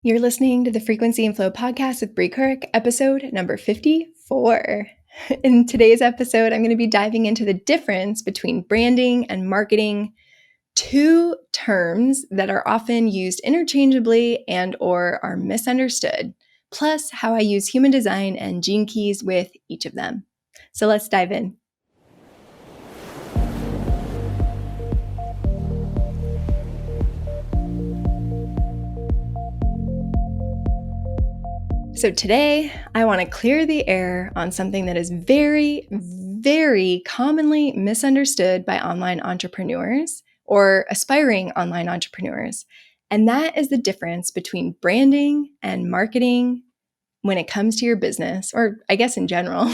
You're listening to the Frequency and Flow podcast with Brie Kirk, episode number 54. In today's episode, I'm going to be diving into the difference between branding and marketing, two terms that are often used interchangeably and or are misunderstood, plus how I use human design and gene keys with each of them. So let's dive in. So today, I want to clear the air on something that is very, very commonly misunderstood by online entrepreneurs or aspiring online entrepreneurs. And that is the difference between branding and marketing when it comes to your business, or I guess in general.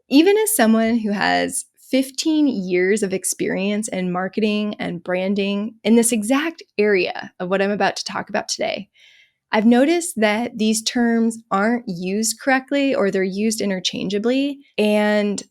Even as someone who has 15 years of experience in marketing and branding in this exact area of what I'm about to talk about today, I've noticed that these terms aren't used correctly or they're used interchangeably. And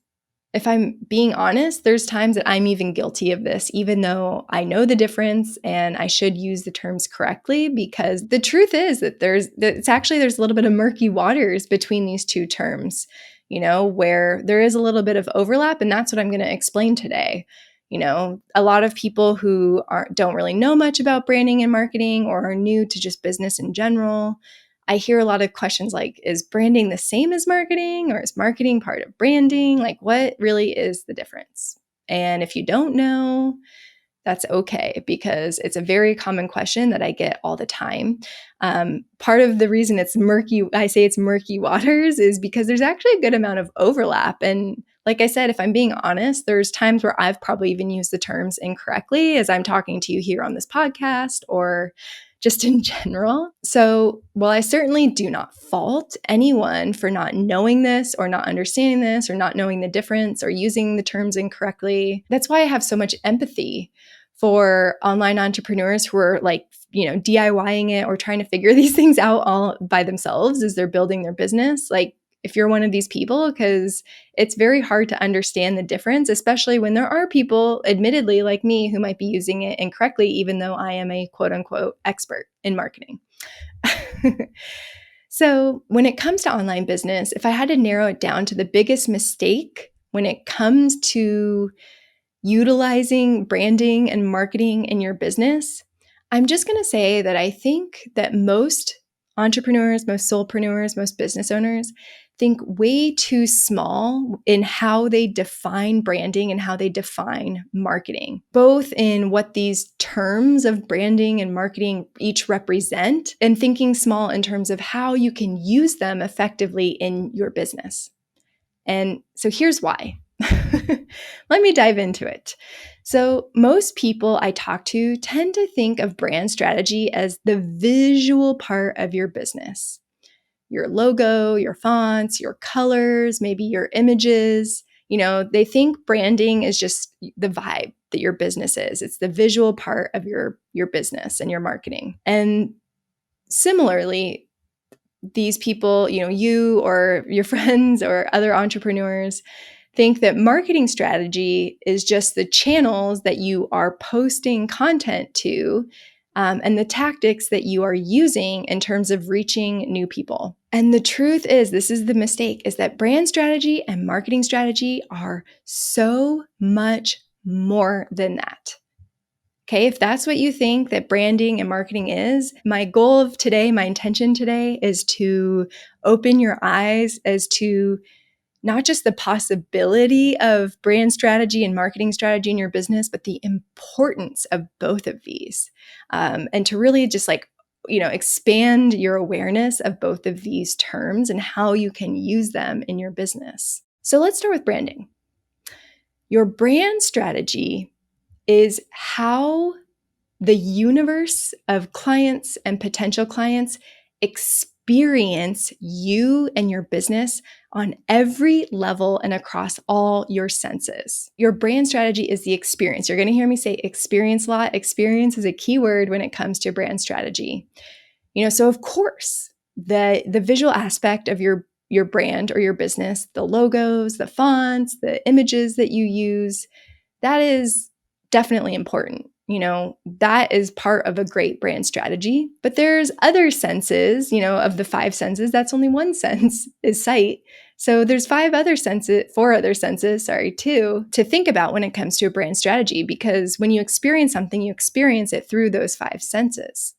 if I'm being honest, there's times that I'm even guilty of this, even though I know the difference and I should use the terms correctly, because the truth is that there's a little bit of murky waters between these two terms, where there is a little bit of overlap. And that's what I'm going to explain today. A lot of people who don't really know much about branding and marketing or are new to just business in general, I hear a lot of questions like, is branding the same as marketing, or is marketing part of branding? Like, what really is the difference? And if you don't know, that's okay, because it's a very common question that I get all the time. Part of the reason I say it's murky waters, is because there's actually a good amount of overlap. And like I said, if I'm being honest, there's times where I've probably even used the terms incorrectly as I'm talking to you here on this podcast or just in general. So while I certainly do not fault anyone for not knowing this or not understanding this or not knowing the difference or using the terms incorrectly, that's why I have so much empathy for online entrepreneurs who are DIYing it or trying to figure these things out all by themselves as they're building their business. Like, if you're one of these people, because it's very hard to understand the difference, especially when there are people, admittedly, like me, who might be using it incorrectly, even though I am a quote unquote expert in marketing. So when it comes to online business, if I had to narrow it down to the biggest mistake when it comes to utilizing branding and marketing in your business, I'm just going to say that I think that most entrepreneurs, most soulpreneurs, most business owners think way too small in how they define branding and how they define marketing, both in what these terms of branding and marketing each represent, and thinking small in terms of how you can use them effectively in your business. And so here's why. Let me dive into it. So most people I talk to tend to think of brand strategy as the visual part of your business. Your logo, your fonts, your colors, maybe your images. They think branding is just the vibe that your business is. It's the visual part of your business and your marketing. And similarly, these people, you or your friends or other entrepreneurs, think that marketing strategy is just the channels that you are posting content to, and the tactics that you are using in terms of reaching new people. And the truth is, this is the mistake, is that brand strategy and marketing strategy are so much more than that. Okay, if that's what you think that branding and marketing is, my goal of today, my intention today, is to open your eyes as to not just the possibility of brand strategy and marketing strategy in your business, but the importance of both of these. And to really just expand your awareness of both of these terms and how you can use them in your business. So let's start with branding. Your brand strategy is how the universe of clients and potential clients experience you and your business on every level and across all your senses. Your brand strategy is the experience. You're going to hear me say experience a lot. Experience is a key word when it comes to brand strategy. So of course, the visual aspect of your brand or your business, the logos, the fonts, the images that you use, that is definitely important. that is part of a great brand strategy. But there's other senses, of the 5 senses, that's only one sense is sight. So there's 4 other senses, too, to think about when it comes to a brand strategy, because when you experience something, you experience it through those 5 senses.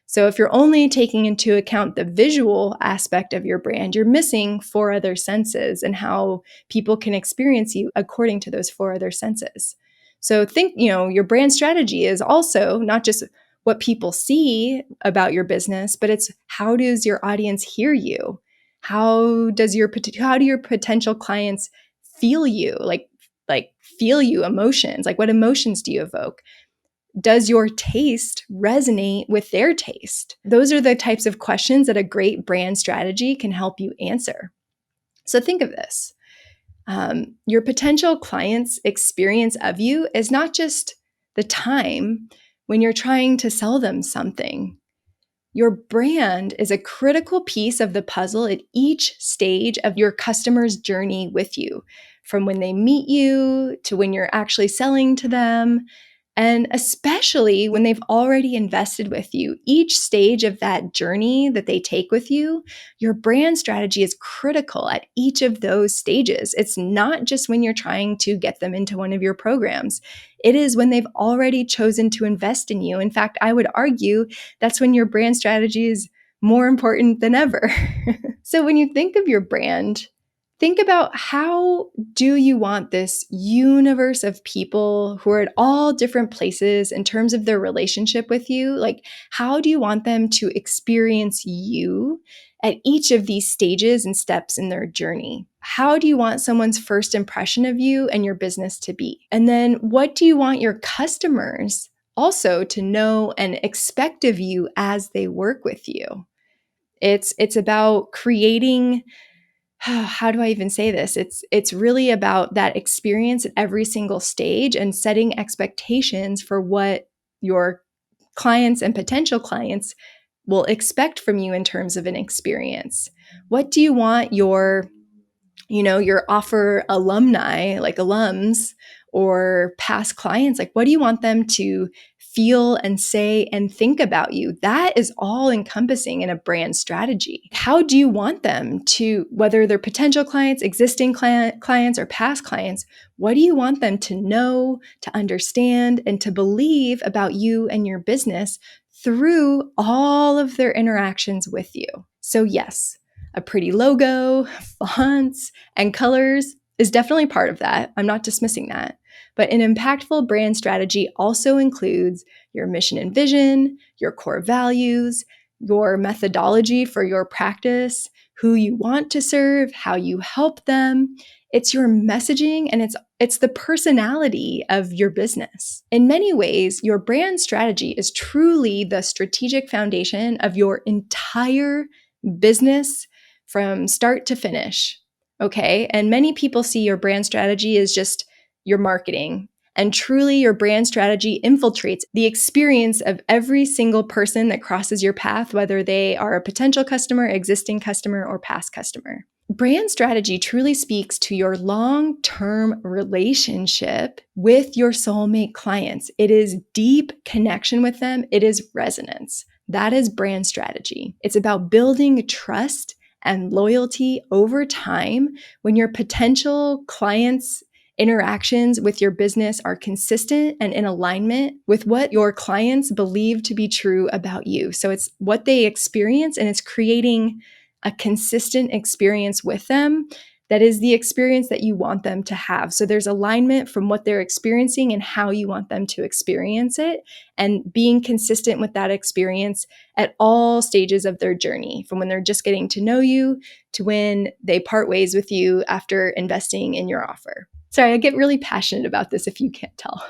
So if you're only taking into account the visual aspect of your brand, you're missing 4 other senses and how people can experience you according to those 4 other senses. So think, your brand strategy is also not just what people see about your business, but it's how does your audience hear you? How do your potential clients feel you? Like feel you emotions? Like what emotions do you evoke? Does your taste resonate with their taste? Those are the types of questions that a great brand strategy can help you answer. So think of this. Your potential client's experience of you is not just the time when you're trying to sell them something. Your brand is a critical piece of the puzzle at each stage of your customer's journey with you, from when they meet you to when you're actually selling to them. And especially when they've already invested with you, each stage of that journey that they take with you, your brand strategy is critical at each of those stages. It's not just when you're trying to get them into one of your programs. It is when they've already chosen to invest in you. In fact, I would argue that's when your brand strategy is more important than ever. So when you think of your brand, think about how do you want this universe of people who are at all different places in terms of their relationship with you? Like, how do you want them to experience you at each of these stages and steps in their journey? How do you want someone's first impression of you and your business to be? And then what do you want your customers also to know and expect of you as they work with you? It's about creating, how do I even say this? It's really about that experience at every single stage and setting expectations for what your clients and potential clients will expect from you in terms of an experience. What do you want your offer alumni, like alums or past clients, like what do you want them to feel and say and think about you? That is all encompassing in a brand strategy. How do you want them to, whether they're potential clients, existing clients, or past clients, what do you want them to know, to understand, and to believe about you and your business through all of their interactions with you? So yes, a pretty logo, fonts, and colors is definitely part of that. I'm not dismissing that. But an impactful brand strategy also includes your mission and vision, your core values, your methodology for your practice, who you want to serve, how you help them. It's your messaging and it's the personality of your business. In many ways, your brand strategy is truly the strategic foundation of your entire business from start to finish. Okay. And many people see your brand strategy as just your marketing. And truly, your brand strategy infiltrates the experience of every single person that crosses your path, whether they are a potential customer, existing customer, or past customer. Brand strategy truly speaks to your long-term relationship with your soulmate clients. It is deep connection with them. It is resonance. That is brand strategy. It's about building trust and loyalty over time when your potential clients' interactions with your business are consistent and in alignment with what your clients believe to be true about you. So it's what they experience, and it's creating a consistent experience with them that is the experience that you want them to have. So there's alignment from what they're experiencing and how you want them to experience it, and being consistent with that experience at all stages of their journey, from when they're just getting to know you to when they part ways with you after investing in your offer. Sorry, I get really passionate about this if you can't tell.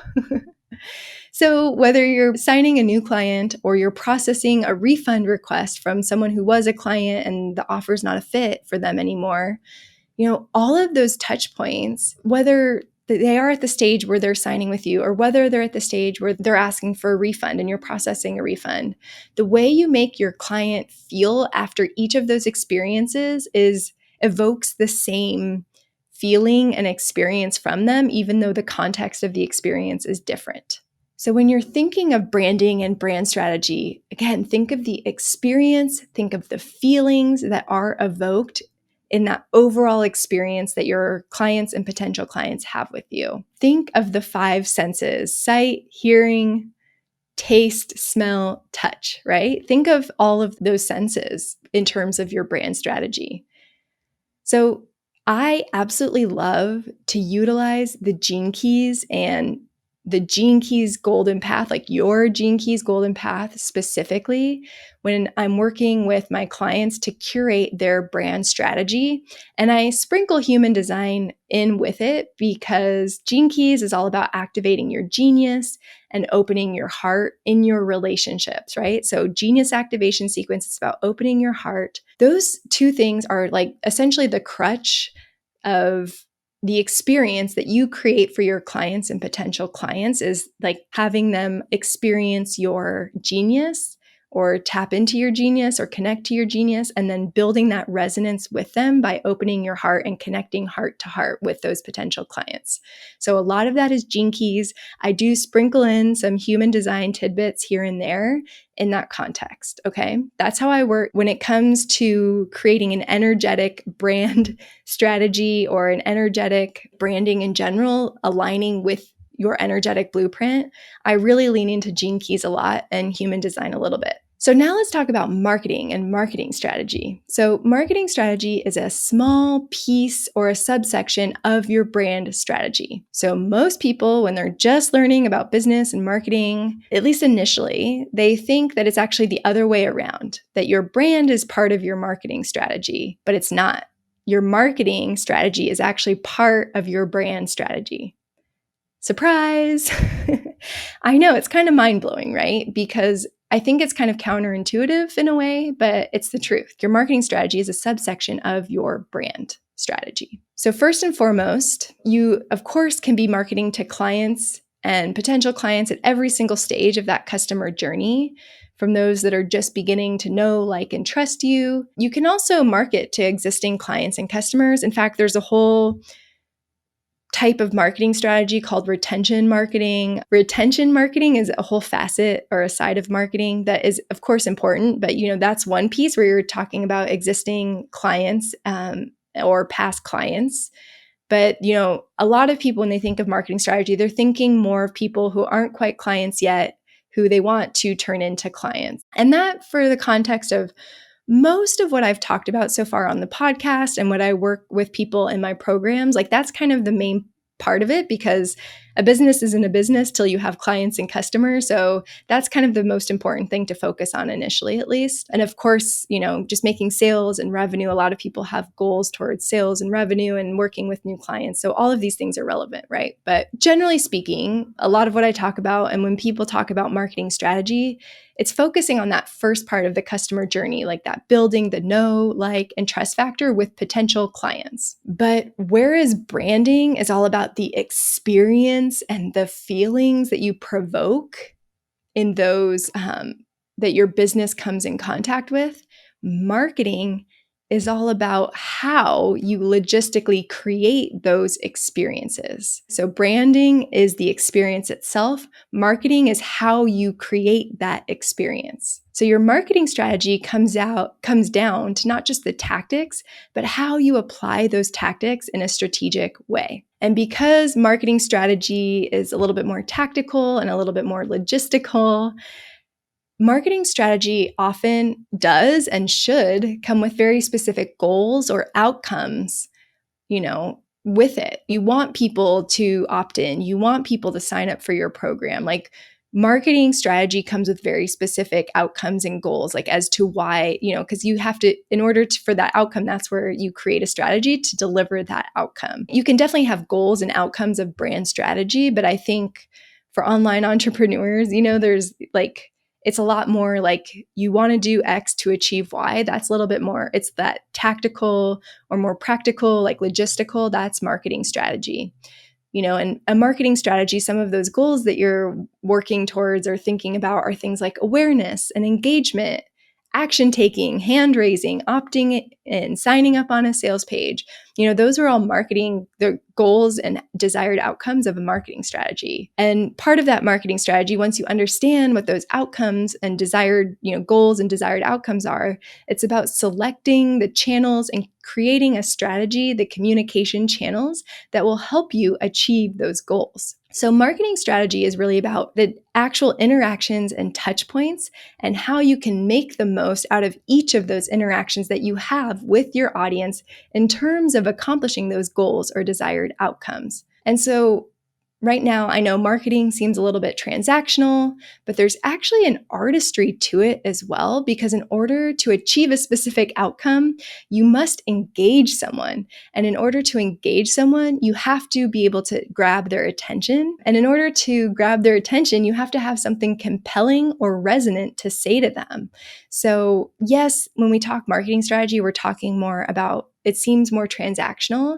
So whether you're signing a new client or you're processing a refund request from someone who was a client and the offer's not a fit for them anymore, all of those touch points, whether they are at the stage where they're signing with you or whether they're at the stage where they're asking for a refund and you're processing a refund, the way you make your client feel after each of those experiences evokes the same feeling and experience from them, even though the context of the experience is different. So when you're thinking of branding and brand strategy, again, think of the experience, think of the feelings that are evoked in that overall experience that your clients and potential clients have with you. Think of the five senses: sight, hearing, taste, smell, touch, right? Think of all of those senses in terms of your brand strategy. So I absolutely love to utilize the Gene Keys and the Gene Keys Golden Path, like your Gene Keys Golden Path specifically, when I'm working with my clients to curate their brand strategy. And I sprinkle human design in with it because Gene Keys is all about activating your genius and opening your heart in your relationships, right? So genius activation sequence is about opening your heart. Those two things are like essentially the crutch of the experience that you create for your clients and potential clients, is like having them experience your genius or tap into your genius or connect to your genius, and then building that resonance with them by opening your heart and connecting heart to heart with those potential clients. So a lot of that is Gene Keys. I do sprinkle in some human design tidbits here and there in that context. Okay. That's how I work when it comes to creating an energetic brand strategy or an energetic branding in general, aligning with your energetic blueprint. I really lean into Gene Keys a lot and human design a little bit. So now let's talk about marketing and marketing strategy. So marketing strategy is a small piece or a subsection of your brand strategy. So most people, when they're just learning about business and marketing, at least initially, they think that it's actually the other way around, that your brand is part of your marketing strategy, but it's not. Your marketing strategy is actually part of your brand strategy. Surprise! I know, it's kind of mind-blowing, right? Because I think it's kind of counterintuitive in a way, but it's the truth. Your marketing strategy is a subsection of your brand strategy. So first and foremost, you, of course, can be marketing to clients and potential clients at every single stage of that customer journey, from those that are just beginning to know, like, and trust you. You can also market to existing clients and customers. In fact, there's a whole type of marketing strategy called retention marketing. Retention marketing is a whole facet or a side of marketing that is, of course, important, but that's one piece where you're talking about existing clients or past clients. But a lot of people, when they think of marketing strategy, they're thinking more of people who aren't quite clients yet, who they want to turn into clients. And that, for the context of most of what I've talked about so far on the podcast and what I work with people in my programs, like, that's kind of the main part of it, because a business isn't a business till you have clients and customers. So that's kind of the most important thing to focus on initially, at least. And of course, just making sales and revenue. A lot of people have goals towards sales and revenue and working with new clients. So all of these things are relevant, right? But generally speaking, a lot of what I talk about, and when people talk about marketing strategy, it's focusing on that first part of the customer journey, like that building the know, like, and trust factor with potential clients. But whereas branding is all about the experience and the feelings that you provoke in those that your business comes in contact with, marketing is all about how you logistically create those experiences. So branding is the experience itself. Marketing is how you create that experience. So your marketing strategy comes down to not just the tactics, but how you apply those tactics in a strategic way. And because marketing strategy is a little bit more tactical and a little bit more logistical, marketing strategy often does and should come with very specific goals or outcomes, with it. You want people to opt in. You want people to sign up for your program. Like, marketing strategy comes with very specific outcomes and goals, like as to why, because you have to, in order for that outcome, that's where you create a strategy to deliver that outcome. You can definitely have goals and outcomes of brand strategy, but I think for online entrepreneurs, there's like, it's a lot more like, you want to do X to achieve Y. That's a little bit more, it's that tactical or more practical, like logistical, that's marketing strategy. And a marketing strategy, some of those goals that you're working towards or thinking about are things like awareness and engagement, action taking, hand raising, opting in, signing up on a sales page. Those are all marketing, the goals and desired outcomes of a marketing strategy. And part of that marketing strategy, once you understand what those outcomes and desired, goals and desired outcomes are, it's about selecting the channels and creating a strategy, the communication channels that will help you achieve those goals. So marketing strategy is really about the actual interactions and touch points and how you can make the most out of each of those interactions that you have with your audience in terms of accomplishing those goals or desired outcomes. And so right now, I know marketing seems a little bit transactional, but there's actually an artistry to it as well, because in order to achieve a specific outcome, you must engage someone. And in order to engage someone, you have to be able to grab their attention. And in order to grab their attention, you have to have something compelling or resonant to say to them. So yes, when we talk marketing strategy, we're talking more about, it seems more transactional,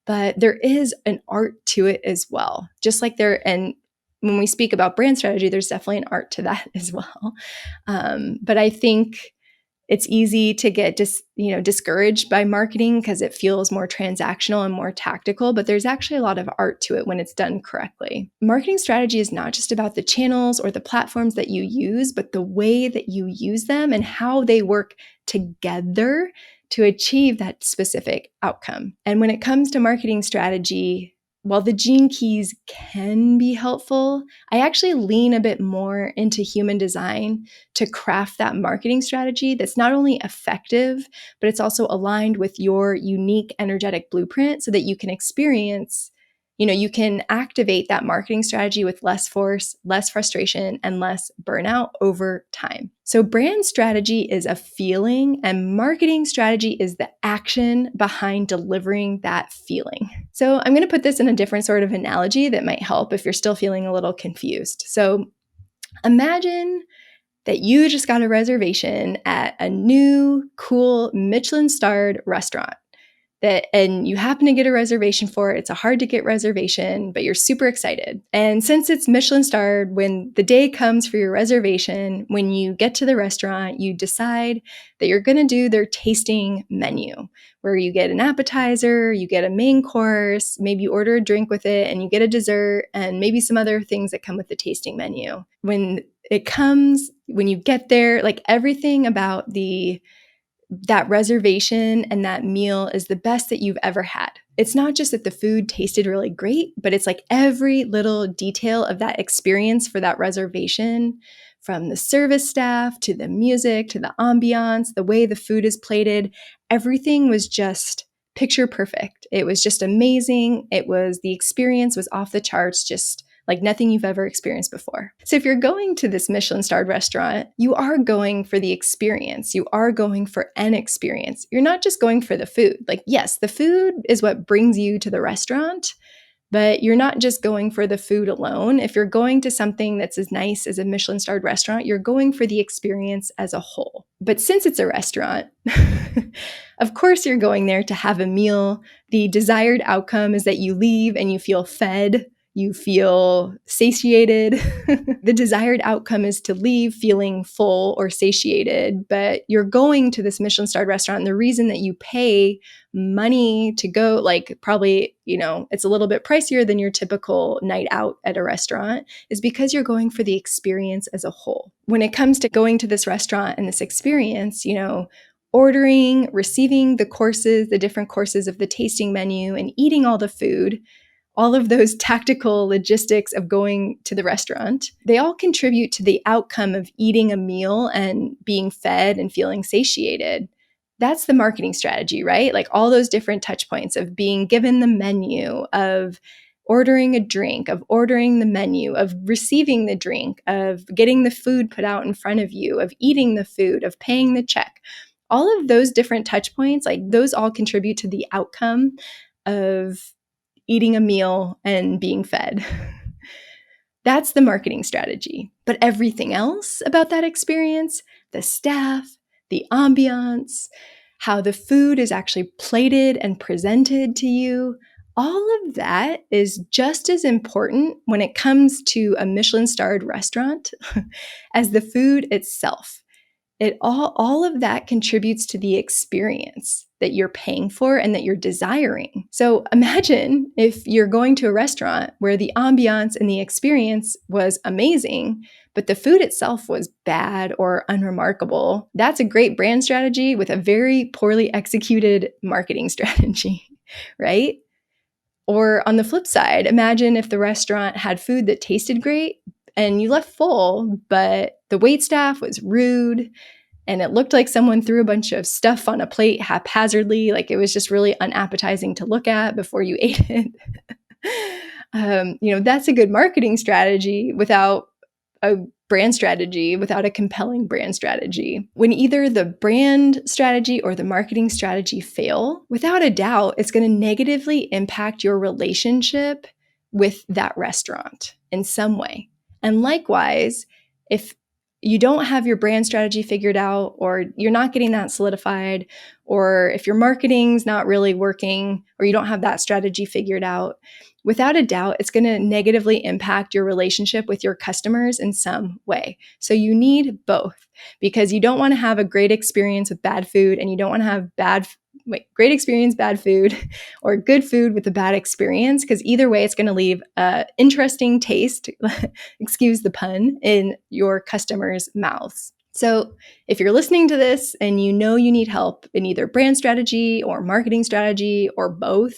but there is an art to it as well. Just like and when we speak about brand strategy, there's definitely an art to that as well. But I think it's easy to get discouraged by marketing because it feels more transactional and more tactical, but there's actually a lot of art to it when it's done correctly. Marketing strategy is not just about the channels or the platforms that you use, but the way that you use them and how they work together to achieve that specific outcome. And when it comes to marketing strategy, while the gene keys can be helpful, I actually lean a bit more into human design to craft that marketing strategy that's not only effective, but it's also aligned with your unique energetic blueprint so that you can experience, you can activate that marketing strategy with less force, less frustration, and less burnout over time. So brand strategy is a feeling, and marketing strategy is the action behind delivering that feeling. So I'm going to put this in a different sort of analogy that might help if you're still feeling a little confused. So imagine that you just got a reservation at a new, cool, Michelin-starred restaurant. And you happen to get a reservation for it. It's a hard to get reservation, but you're super excited. And since it's Michelin starred, when the day comes for your reservation, when you get to the restaurant, you decide that you're going to do their tasting menu, where you get an appetizer, you get a main course, maybe you order a drink with it, and you get a dessert, and maybe some other things that come with the tasting menu. When you get there, like everything about that reservation and that meal is the best that you've ever had. It's not just that the food tasted really great, but it's like every little detail of that experience for that reservation, from the service staff to the music to the ambiance, the way the food is plated, everything was just picture perfect. It was just amazing. The experience was off the charts, just like nothing you've ever experienced before. So if you're going to this Michelin-starred restaurant, you are going for the experience. You are going for an experience. You're not just going for the food. Like, yes, the food is what brings you to the restaurant, but you're not just going for the food alone. If you're going to something that's as nice as a Michelin-starred restaurant, you're going for the experience as a whole. But since it's a restaurant, of course you're going there to have a meal. The desired outcome is that you leave and you feel fed. You feel satiated. The desired outcome is to leave feeling full or satiated, but you're going to this Michelin-starred restaurant. And the reason that you pay money to go, like probably, it's a little bit pricier than your typical night out at a restaurant, is because you're going for the experience as a whole. When it comes to going to this restaurant and this experience, ordering, receiving the different courses of the tasting menu and eating all the food, all of those tactical logistics of going to the restaurant, they all contribute to the outcome of eating a meal and being fed and feeling satiated. That's the marketing strategy, right? Like all those different touch points of being given the menu, of ordering a drink, of ordering the menu, of receiving the drink, of getting the food put out in front of you, of eating the food, of paying the check. All of those different touch points, like those all contribute to the outcome of eating a meal and being fed. That's the marketing strategy. But everything else about that experience, the staff, the ambiance, how the food is actually plated and presented to you, all of that is just as important when it comes to a Michelin-starred restaurant as the food itself. it all of that contributes to the experience that you're paying for and that you're desiring. So imagine if you're going to a restaurant where the ambiance and the experience was amazing, but the food itself was bad or unremarkable. That's a great brand strategy with a very poorly executed marketing strategy, right? Or on the flip side, imagine if the restaurant had food that tasted great and you left full, but the waitstaff was rude and it looked like someone threw a bunch of stuff on a plate haphazardly, like it was just really unappetizing to look at before you ate it. That's a good marketing strategy without a brand strategy, without a compelling brand strategy. When either the brand strategy or the marketing strategy fail, without a doubt, it's going to negatively impact your relationship with that restaurant in some way. And likewise, if you don't have your brand strategy figured out, or you're not getting that solidified, or if your marketing's not really working, or you don't have that strategy figured out, without a doubt, it's going to negatively impact your relationship with your customers in some way. So you need both, because you don't want to have a great experience with bad food, and you don't want to have great experience, bad food, or good food with a bad experience, because either way, it's going to leave an interesting taste, excuse the pun, in your customers' mouths. So if you're listening to this and you know you need help in either brand strategy or marketing strategy or both,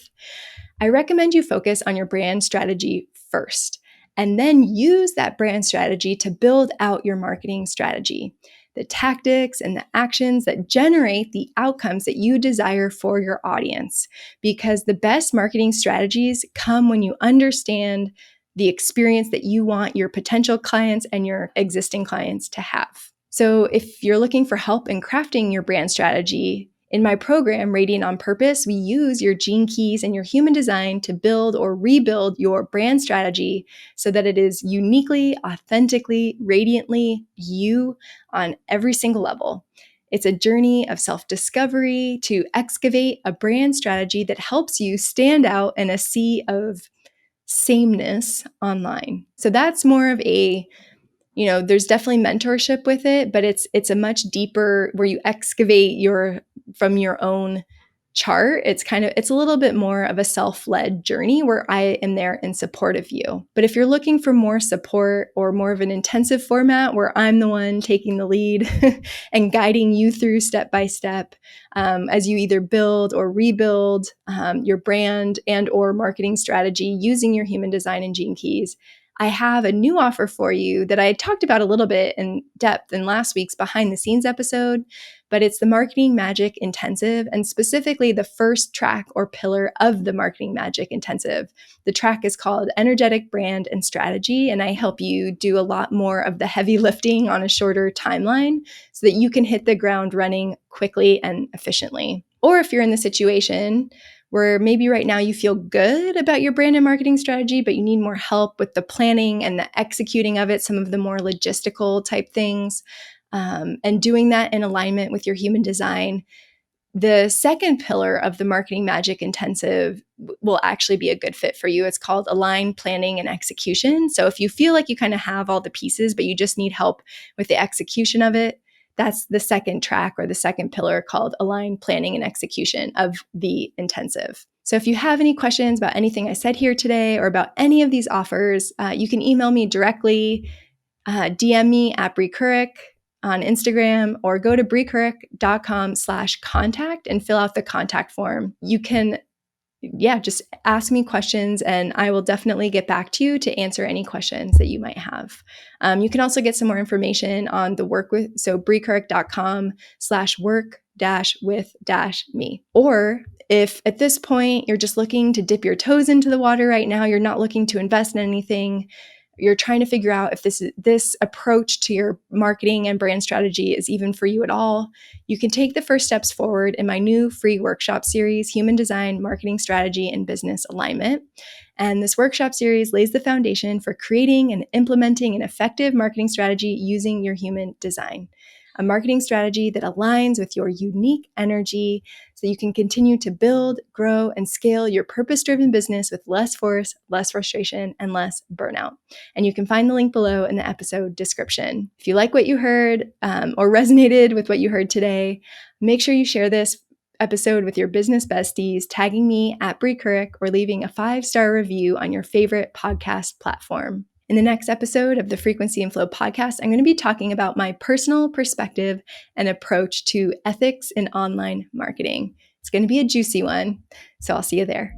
I recommend you focus on your brand strategy first, and then use that brand strategy to build out your marketing strategy, the tactics and the actions that generate the outcomes that you desire for your audience. Because the best marketing strategies come when you understand the experience that you want your potential clients and your existing clients to have. So if you're looking for help in crafting your brand strategy, in my program, Radiant on Purpose, we use your gene keys and your human design to build or rebuild your brand strategy so that it is uniquely, authentically, radiantly you on every single level. It's a journey of self-discovery to excavate a brand strategy that helps you stand out in a sea of sameness online. So that's more of a there's definitely mentorship with it, but it's a much deeper, where you excavate from your own chart. It's a little bit more of a self-led journey where I am there in support of you. But if you're looking for more support or more of an intensive format where I'm the one taking the lead and guiding you through step by step, as you either build or rebuild your brand and or marketing strategy using your human design and gene keys, I have a new offer for you that I talked about a little bit in depth in last week's behind the scenes episode, but it's the Marketing Magic Intensive, and specifically the first track or pillar of the Marketing Magic Intensive. The track is called Energetic Brand and Strategy, and I help you do a lot more of the heavy lifting on a shorter timeline so that you can hit the ground running quickly and efficiently. Or if you're in the situation where maybe right now you feel good about your brand and marketing strategy, but you need more help with the planning and the executing of it, some of the more logistical type things, and doing that in alignment with your human design, the second pillar of the Marketing Magic Intensive will actually be a good fit for you. It's called Align, Planning, and Execution. So if you feel like you kind of have all the pieces, but you just need help with the execution of it, that's the second track or the second pillar called Align, Planning, and Execution of the intensive. So if you have any questions about anything I said here today or about any of these offers, you can email me directly, DM me at Brie Couric on Instagram, or go to briecouric.com/contact and fill out the contact form. You can just ask me questions and I will definitely get back to you to answer any questions that you might have. You can also get some more information on the work with, so briecouric.com/work-with-me. Or if at this point you're just looking to dip your toes into the water right now, you're not looking to invest in anything, you're trying to figure out if this approach to your marketing and brand strategy is even for you at all, you can take the first steps forward in my new free workshop series, Human Design, Marketing Strategy, and Business Alignment. And this workshop series lays the foundation for creating and implementing an effective marketing strategy using your human design. a marketing strategy that aligns with your unique energy so you can continue to build, grow, and scale your purpose-driven business with less force, less frustration, and less burnout. And you can find the link below in the episode description. If you like what you heard or resonated with what you heard today, make sure you share this episode with your business besties, tagging me at Brie Couric or leaving a 5-star review on your favorite podcast platform. In the next episode of the Frequency and Flow podcast, I'm going to be talking about my personal perspective and approach to ethics in online marketing. It's going to be a juicy one, so I'll see you there.